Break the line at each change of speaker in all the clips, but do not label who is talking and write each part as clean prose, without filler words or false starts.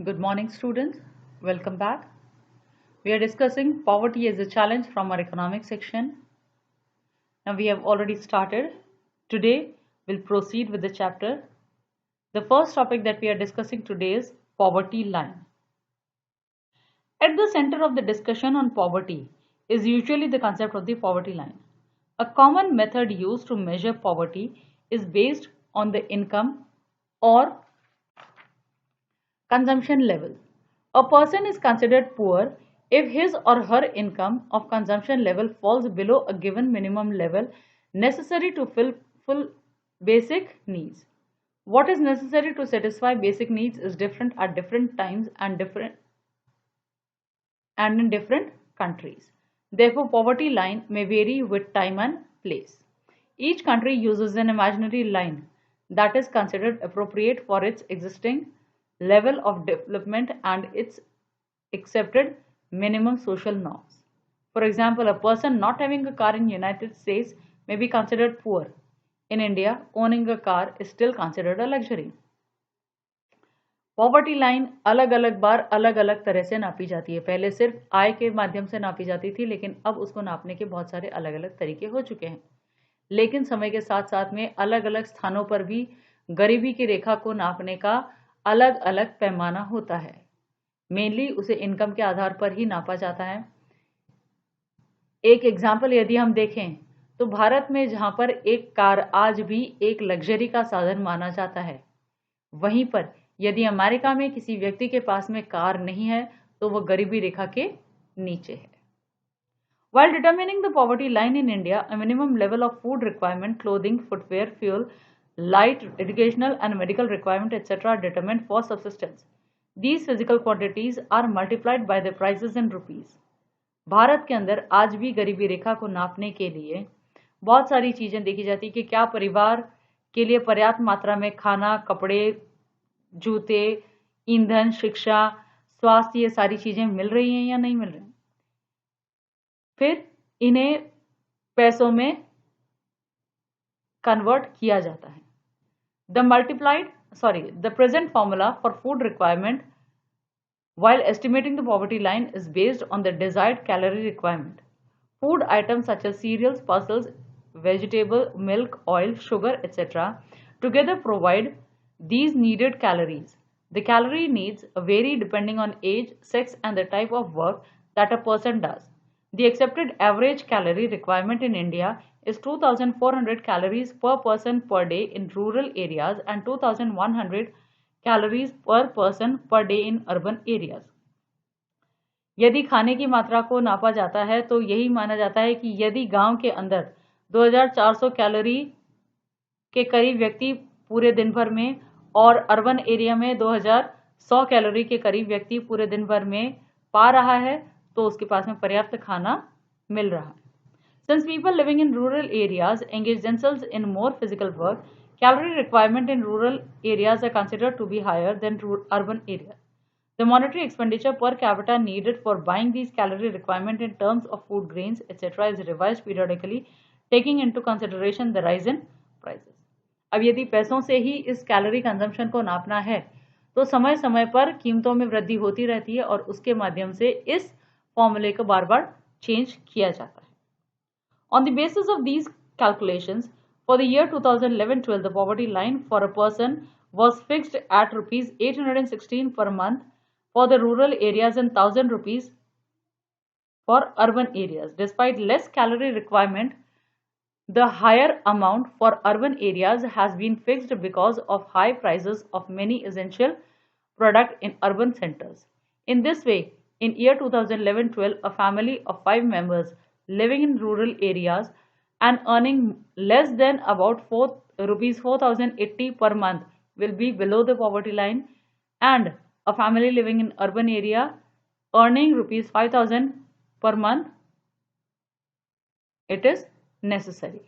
Good morning, students. Welcome back. We are discussing poverty as a challenge from our economics section. Now we have already started. Today we'll proceed with the chapter. The first topic that we are discussing today is poverty line. At the center of the discussion on poverty is usually the concept of the poverty line. A common method used to measure poverty is based on the income or consumption level. A person is considered poor if his or her income of consumption level falls below a given minimum level necessary to fulfill basic needs. What is necessary to satisfy basic needs is different at different times and in different countries. Therefore, poverty line may vary with time and place. Each country uses an imaginary line that is considered appropriate for its existing level of development and its accepted minimum social norms. For example, a person not having a car in the United States may be considered poor. In India, owning a car is still considered a luxury. Poverty line अलग अलग बार अलग अलग तरह से नापी जाती है। पहले सिर्फ आय के माध्यम से नापी जाती थी, लेकिन अब उसको नापने के बहुत सारे अलग अलग तरीके हो चुके हैं। लेकिन समय के साथ साथ में अलग अलग स्थानों पर भी गरीबी की रेखा को नापने का अलग अलग पैमाना होता है। मेनली उसे इनकम के आधार पर ही नापा जाता है। एक एग्जाम्पल यदि हम देखें तो भारत में जहां पर एक कार आज भी एक लग्जरी का साधन माना जाता है, वहीं पर यदि अमेरिका में किसी व्यक्ति के पास में कार नहीं है तो वह गरीबी रेखा के नीचे है। While determining the poverty line in India, a minimum level of food requirement, clothing, footwear, fuel, light, educational and medical requirement, etc. are determined for subsistence. These physical quantities are multiplied by the prices in rupees. Bharat के अंदर आज भी गरीबी रेखा को नापने के लिए बहुत सारी चीजें देखी जाती है कि क्या परिवार के लिए पर्याप्त मात्रा में खाना, कपड़े, जूते, ईंधन, शिक्षा, स्वास्थ्य, ये सारी चीजें मिल रही हैं या नहीं मिल रही। फिर इन्हें पैसों में कन्वर्ट किया जाता है। The present formula for food requirement while estimating the poverty line is based on the desired calorie requirement. Food items such as cereals, pulses, vegetable, milk, oil, sugar, etc. together provide these needed calories. The calorie needs vary depending on age, sex and the type of work that a person does. The accepted average calorie requirement in India is 2,400 calories per person per day in rural areas and 2,100 calories per person per day in urban areas. यदि खाने की मात्रा को नापा जाता है तो यही माना जाता है कि यदि गांव के अंदर 2,400 कैलोरी के करीब व्यक्ति पूरे दिन भर में और अर्बन एरिया में 2,100 कैलोरी के करीब व्यक्ति पूरे दिन भर में पा रहा है तो उसके पास में पर्याप्त खाना मिल रहा है। Since people living in rural areas engage themselves in more physical work, calorie requirement in rural areas are considered to be higher than urban areas. The monetary expenditure per capita needed for buying these calorie requirement in terms of food, grains, etc. is revised periodically, taking into consideration the rise in prices. अब यदि पैसों से ही इस calorie consumption को नापना है तो समय समय पर कीमतों में वृद्धि होती रहती है और उसके माध्यम से इस फॉर्मूले को बार बार चेंज किया जाता है। On the basis of these calculations, for the year 2011-12, the poverty line for a person was fixed at rupees 816 per month for the rural areas and 1,000 rupees for urban areas. Despite less calorie requirement, the higher amount for urban areas has been fixed because of high prices of many essential products in urban centers. In this way, in year 2011-12, a family of 5 members living in rural areas and earning less than about rupees 4,080 per month will be below the poverty line, and a family living in urban area earning rupees 5,000 per month, it is necessary.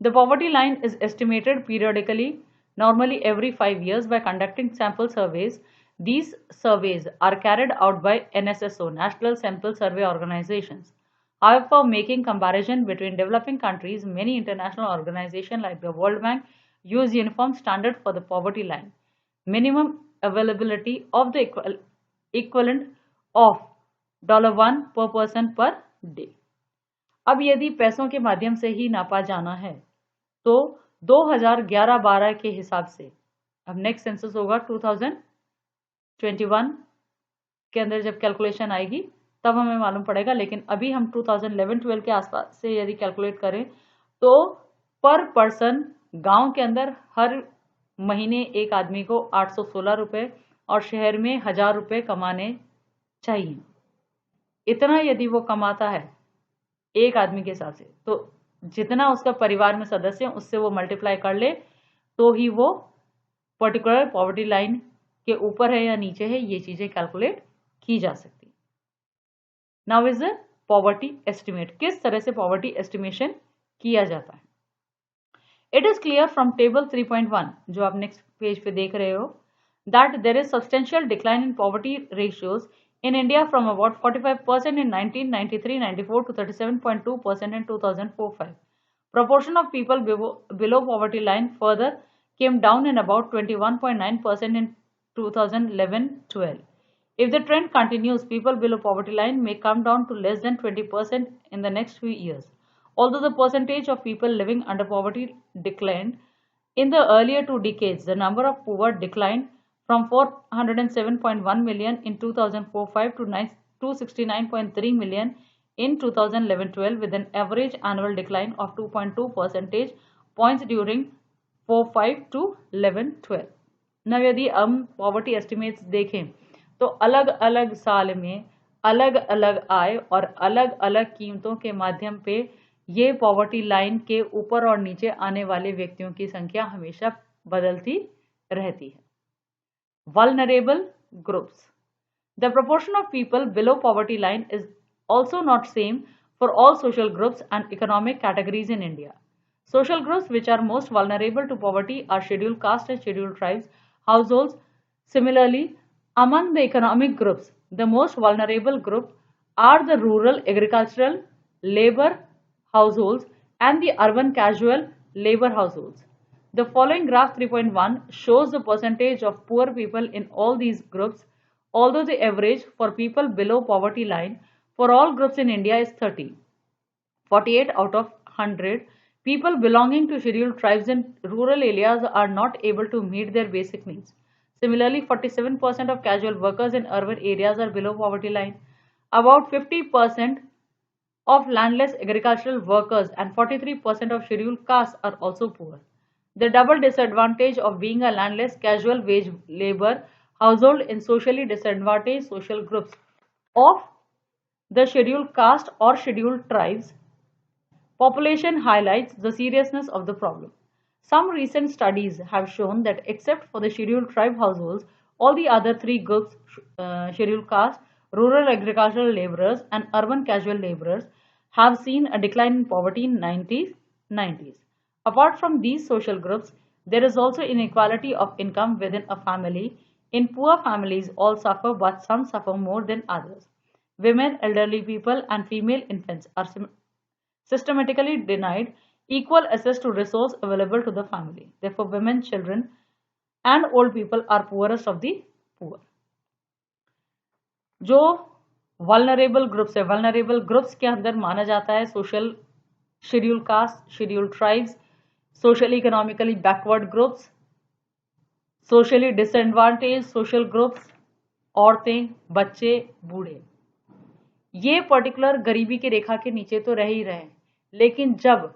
The poverty line is estimated periodically, normally every 5 years, by conducting sample surveys. These surveys are carried out by NSSO, National Sample Survey Organizations. However, making comparison between developing countries, many international organizations like the World Bank use uniform standard for the poverty line. Minimum availability of the equivalent of $1 per person per day. अब यदि पैसों के माध्यम से ही नापा जाना है तो 2011-12 के हिसाब से, अब नेक्स्ट सेंसस होगा 2021 के अंदर जब कैलकुलेशन आएगी तब हमें मालूम पड़ेगा, लेकिन अभी हम 2011-12 के आसपास से यदि कैलकुलेट करें तो पर पर्सन गांव के अंदर हर महीने एक आदमी को 816 रुपये और शहर में 1000 रुपये कमाने चाहिए। इतना यदि वो कमाता है एक आदमी के हिसाब से, तो जितना उसका परिवार में सदस्य है उससे वो मल्टीप्लाई कर ले तो ही वो पर्टिकुलर पॉवर्टी लाइन के ऊपर है या नीचे है, ये चीजें कैलकुलेट की जा सकती। Now is the poverty estimate, किस तरह से पॉवर्टी एस्टिमेशन किया जाता है। It is clear from table 3.1 जो आप नेक्स्ट पेज पे देख रहे हो, that there is substantial decline in poverty ratios in India from about 45% in 1993-94 to 37.2% in 2004-05. Proportion of people below poverty line further came down in about 21.9% in 2011-12. If the trend continues, people below poverty line may come down to less than 20% in the next few years. Although the percentage of people living under poverty declined in the earlier 2 decades, the number of poor declined from 407.1 million in 2004-05 to 269.3 million in 2011-12 with an average annual decline of 2.2 percentage points during 4-5 to 11-12. Now यदि हम poverty estimates देखें तो अलग अलग साल में अलग अलग आय और अलग अलग कीमतों के माध्यम पे ये पॉवर्टी लाइन के ऊपर और नीचे आने वाले व्यक्तियों की संख्या हमेशा बदलती रहती है। Vulnerable groups. The proportion of people below poverty line is also not same for all social groups and economic categories in India. Social groups which are most vulnerable to poverty are scheduled caste and scheduled tribes households. Similarly, among the economic groups, the most vulnerable group are the rural agricultural labor households and the urban casual labor households. The following graph 3.1 shows the percentage of poor people in all these groups, although the average for people below poverty line for all groups in India is 30. 48 out of 100 people belonging to scheduled tribes in rural areas are not able to meet their basic needs. Similarly, 47% of casual workers in urban areas are below poverty line. About 50% of landless agricultural workers and 43% of scheduled castes are also poor. The double disadvantage of being a landless casual wage labor household in socially disadvantaged social groups of the scheduled caste or scheduled tribes population highlights the seriousness of the problem. Some recent studies have shown that except for the scheduled tribe households, all the other three groups, scheduled caste, rural agricultural laborers and urban casual laborers, have seen a decline in poverty in 90s. Apart from these social groups, there is also inequality of income within a family. In poor families, all suffer, but some suffer more than others. Women, elderly people, and female infants are systematically denied equal access to resource available to the family. Therefore, women, children, and old people are poorest of the poor. जो vulnerable groups है, vulnerable groups के अंदर माना जाता है social scheduled caste, scheduled tribes, socially economically backward groups, socially disadvantaged social groups, औरतें, बच्चे, बूढ़े, ये पर्टिकुलर गरीबी की रेखा के नीचे तो रह ही रहे हैं, लेकिन जब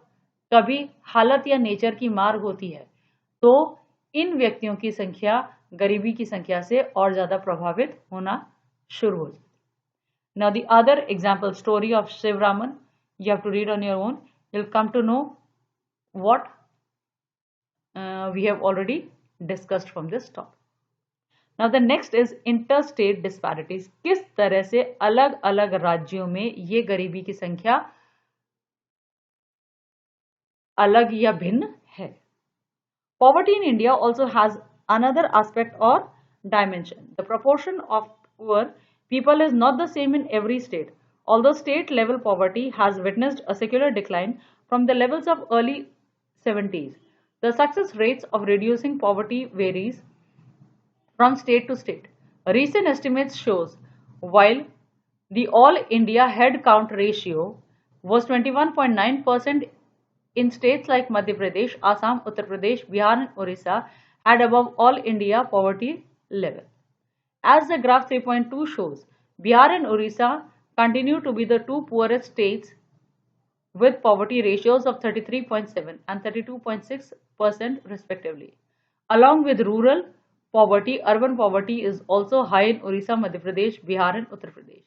कभी हालत या नेचर की मार होती है तो इन व्यक्तियों की संख्या गरीबी की संख्या से और ज्यादा प्रभावित होना शुरू हो जाती है। Now the other example story of Shivraman, you have to read on your own. You'll come to know what we have already discussed from this topic. Now the next is interstate disparities. किस तरह से अलग अलग राज्यों में ये गरीबी की संख्या अलग या भिन्न है। Poverty in India also has another aspect or dimension. The proportion of poor people is not the same in every state. Although state level poverty has witnessed a secular decline from the levels of early 70s, the success rates of reducing poverty varies from state to state. Recent estimates shows while the all India head count ratio was 21.9% in states like Madhya Pradesh, Assam, Uttar Pradesh, Bihar and Orissa had above all India poverty level. As the graph 3.2 shows, Bihar and Orissa continue to be the two poorest states with poverty ratios of 33.7 and 32.6% respectively. Along with rural poverty, urban poverty is also high in Orissa, Madhya Pradesh, Bihar and Uttar Pradesh.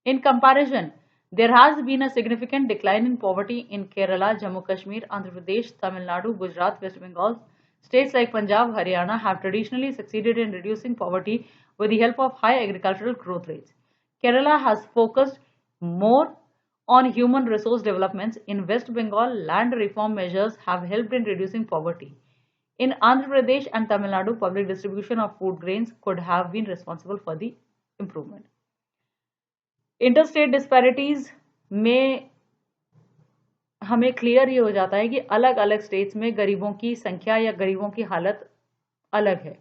In comparison, there has been a significant decline in poverty in Kerala, Jammu Kashmir, Andhra Pradesh, Tamil Nadu, Gujarat, West Bengal. States like Punjab, Haryana have traditionally succeeded in reducing poverty with the help of high agricultural growth rates. Kerala has focused more on human resource developments. In West Bengal, land reform measures have helped in reducing poverty. In Andhra Pradesh and Tamil Nadu, public distribution of food grains could have been responsible for the improvement. Interstate disparities में हमें clear ये हो जाता है कि अलग अलग states में गरीबों की संख्या या गरीबों की हालत अलग है.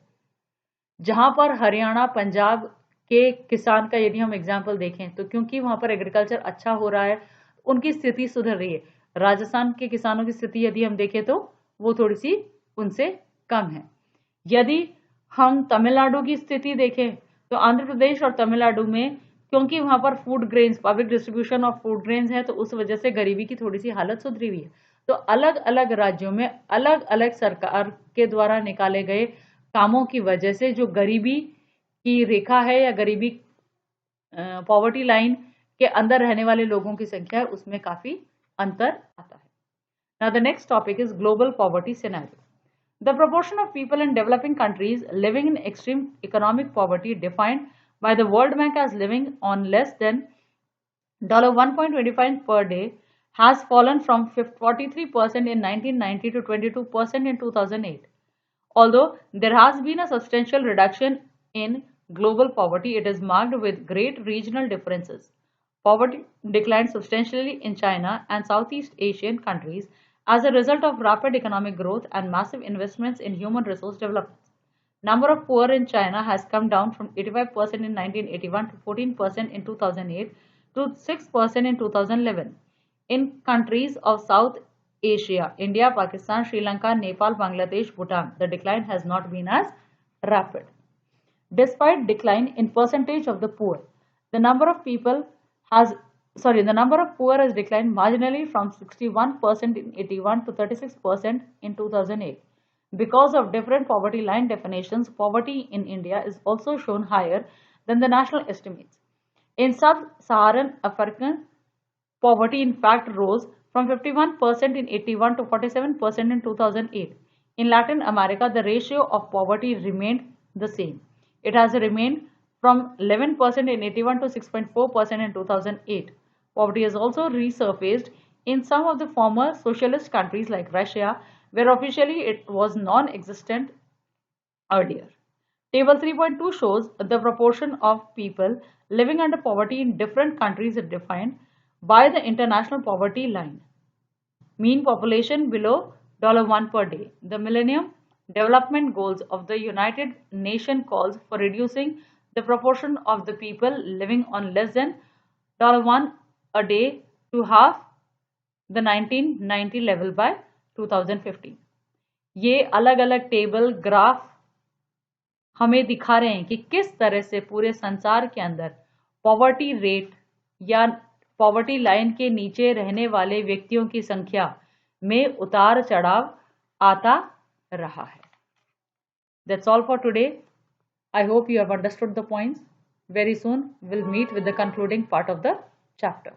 जहां पर हरियाणा, पंजाब के किसान का यदि हम एग्जाम्पल देखें तो क्योंकि वहां पर एग्रीकल्चर अच्छा हो रहा है, उनकी स्थिति सुधर रही है. राजस्थान के किसानों की स्थिति यदि हम देखें तो वो थोड़ी सी उनसे कम है. यदि हम तमिलनाडु की स्थिति देखें तो आंध्र प्रदेश और तमिलनाडु में क्योंकि वहां पर food grains, public distribution of food grains है, तो उस वजह से गरीबी की थोड़ी सी हालत सुधरी हुई है. तो अलग अलग राज्यों में अलग अलग सरकार के द्वारा निकाले गए कामों की वजह से जो गरीबी की रेखा है या गरीबी पॉवर्टी लाइन के अंदर रहने वाले लोगों की संख्या है, उसमें काफी अंतर आता है. Now the next topic is global poverty scenario. The proportion of people in developing countries living in extreme economic poverty defined by the World Bank as living on less than $1.25 per day has fallen from 43% in 1990 to 22% in 2008. Although there has been a substantial reduction in global poverty, it is marked with great regional differences. Poverty declined substantially in China and Southeast Asian countries as a result of rapid economic growth and massive investments in human resource development. Number of poor in China has come down from 85% in 1981 to 14% in 2008 to 6% in 2011. In countries of South Asia, India, Pakistan, Sri Lanka, Nepal, Bangladesh, Bhutan, the decline has not been as rapid. Despite decline in percentage of the poor, the number of poor has declined marginally from 61% in 81 to 36% in 2008. Because of different poverty line definitions, poverty in India is also shown higher than the national estimates. In sub-Saharan Africa, poverty in fact rose from 51% in 81 to 47% in 2008. In Latin America, the ratio of poverty remained the same. It has remained from 11% in 81 to 6.4% in 2008. Poverty has also resurfaced in some of the former socialist countries like Russia, where officially it was non-existent earlier. Table 3.2 shows the proportion of people living under poverty in different countries is defined by the international poverty line. Mean population below $1 per day. The Millennium Development Goals of the United Nations calls for reducing the proportion of the people living on less than $1 a day to half the 1990 level by 2015. ये अलग अलग table, graph हमें दिखा रहे हैं कि किस तरह से पूरे संसार के अंदर पॉवर्टी रेट या पॉवर्टी लाइन के नीचे रहने वाले व्यक्तियों की संख्या में उतार चढ़ाव आता रहा है. That's all for today. I hope you have understood the points. Very soon we'll meet with the concluding part of the chapter.